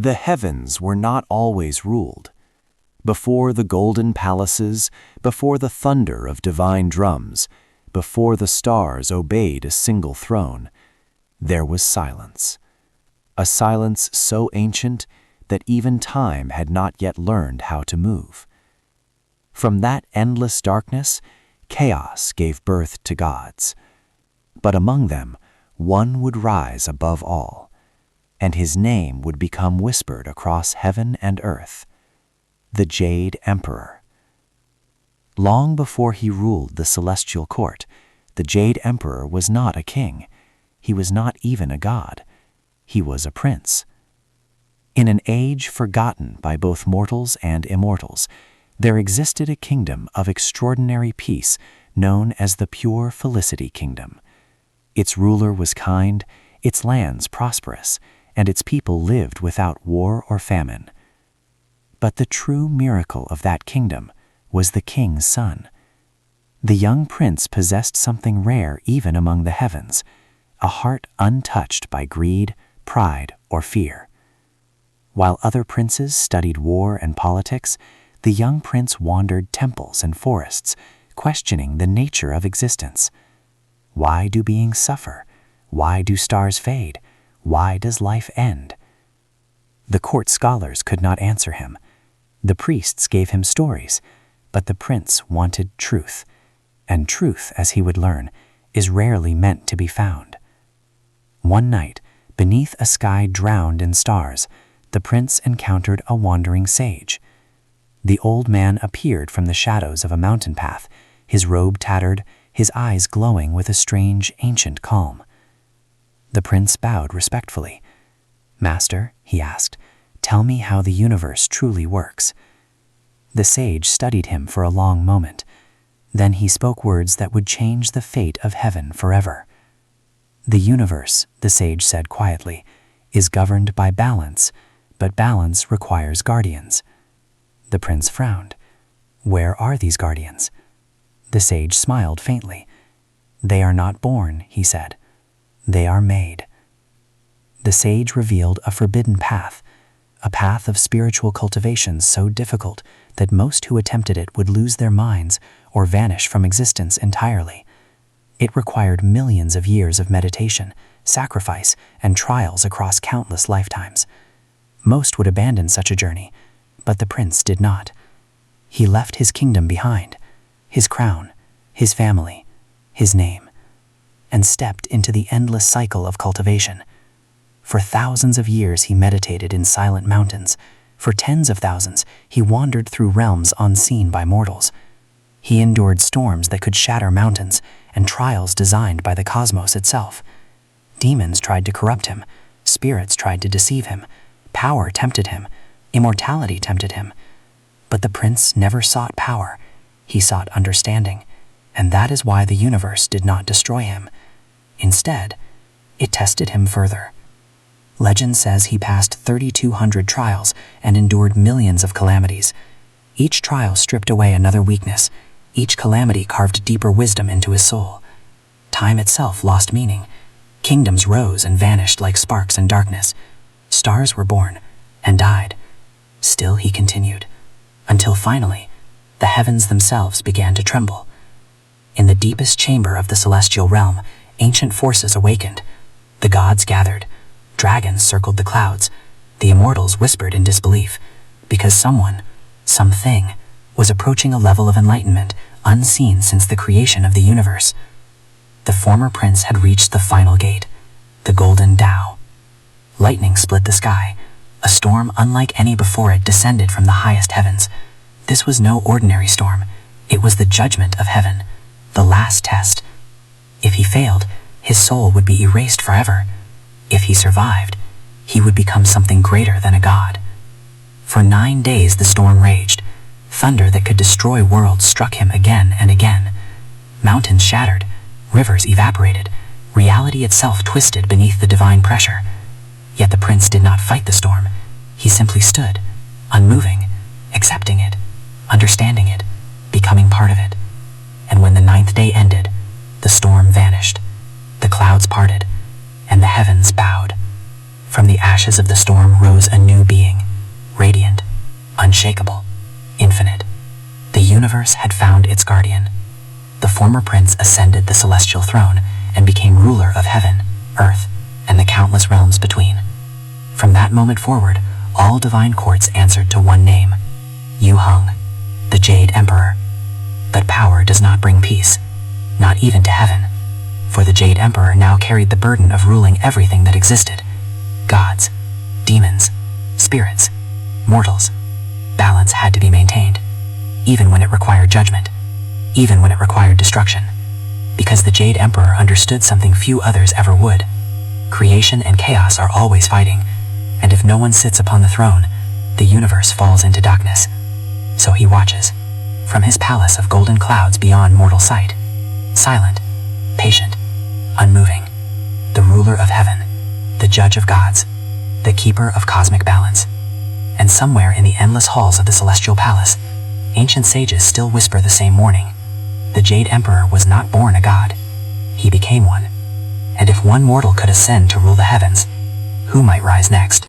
The heavens were not always ruled. Before the golden palaces, before the thunder of divine drums, before the stars obeyed a single throne, there was silence. A silence so ancient that even time had not yet learned how to move. From that endless darkness, chaos gave birth to gods. But among them, one would rise above all, and his name would become whispered across heaven and earth: the Jade Emperor. Long before he ruled the celestial court, the Jade Emperor was not a king. He was not even a god. He was a prince. In an age forgotten by both mortals and immortals, there existed a kingdom of extraordinary peace known as the Pure Felicity Kingdom. Its ruler was kind, its lands prosperous, and its people lived without war or famine. But the true miracle of that kingdom was the king's son. The young prince possessed something rare even among the heavens, a heart untouched by greed, pride, or fear. While other princes studied war and politics, the young prince wandered temples and forests, questioning the nature of existence. Why do beings suffer? Why do stars fade? Why does life end? The court scholars could not answer him. The priests gave him stories, but the prince wanted truth, and truth, as he would learn, is rarely meant to be found. One night, beneath a sky drowned in stars, the prince encountered a wandering sage. The old man appeared from the shadows of a mountain path, his robe tattered, his eyes glowing with a strange, ancient calm. The prince bowed respectfully. "Master," he asked, "tell me how the universe truly works." The sage studied him for a long moment. Then he spoke words that would change the fate of heaven forever. "The universe," the sage said quietly, "is governed by balance, but balance requires guardians." The prince frowned. "Where are these guardians?" The sage smiled faintly. "They are not born," he said. "They are made." The sage revealed a forbidden path, a path of spiritual cultivation so difficult that most who attempted it would lose their minds or vanish from existence entirely. It required millions of years of meditation, sacrifice, and trials across countless lifetimes. Most would abandon such a journey, but the prince did not. He left his kingdom behind, his crown, his family, his name, and stepped into the endless cycle of cultivation. For thousands of years he meditated in silent mountains. For tens of thousands he wandered through realms unseen by mortals. He endured storms that could shatter mountains and trials designed by the cosmos itself. Demons tried to corrupt him, spirits tried to deceive him, power tempted him, immortality tempted him. But the prince never sought power. He sought understanding, and that is why the universe did not destroy him. Instead, it tested him further. Legend says he passed 3,200 trials and endured millions of calamities. Each trial stripped away another weakness. Each calamity carved deeper wisdom into his soul. Time itself lost meaning. Kingdoms rose and vanished like sparks in darkness. Stars were born and died. Still he continued, until finally, the heavens themselves began to tremble. In the deepest chamber of the celestial realm, ancient forces awakened. The gods gathered. Dragons circled the clouds. The immortals whispered in disbelief, because someone, something, was approaching a level of enlightenment unseen since the creation of the universe. The former prince had reached the final gate, the golden Tao. Lightning split the sky. A storm unlike any before it descended from the highest heavens. This was no ordinary storm. It was the judgment of heaven, the last test. If he failed, his soul would be erased forever. If he survived, he would become something greater than a god. For 9 days the storm raged. Thunder that could destroy worlds struck him again and again. Mountains shattered, rivers evaporated, reality itself twisted beneath the divine pressure. Yet the prince did not fight the storm. He simply stood, unmoving, accepting it, understanding it, becoming part of it. And when the 9th day ended, the storm vanished, the clouds parted, and the heavens bowed. From the ashes of the storm rose a new being. unshakable, infinite. The universe had found its guardian. The former prince ascended the celestial throne and became ruler of heaven, earth, and the countless realms between. From that moment forward, all divine courts answered to one name, Yu Huang, the Jade Emperor. But power does not bring peace, not even to heaven, for the Jade Emperor now carried the burden of ruling everything that existed. Gods, demons, spirits, mortals. Balance had to be maintained, even when it required judgment, even when it required destruction, because the Jade Emperor understood something few others ever would. Creation and chaos are always fighting, and if no one sits upon the throne, the universe falls into darkness. So he watches, from his palace of golden clouds beyond mortal sight, silent, patient, unmoving, the ruler of heaven, the judge of gods, the keeper of cosmic balance. And somewhere in the endless halls of the celestial palace, ancient sages still whisper the same warning. The Jade Emperor was not born a god. He became one. And if one mortal could ascend to rule the heavens, who might rise next?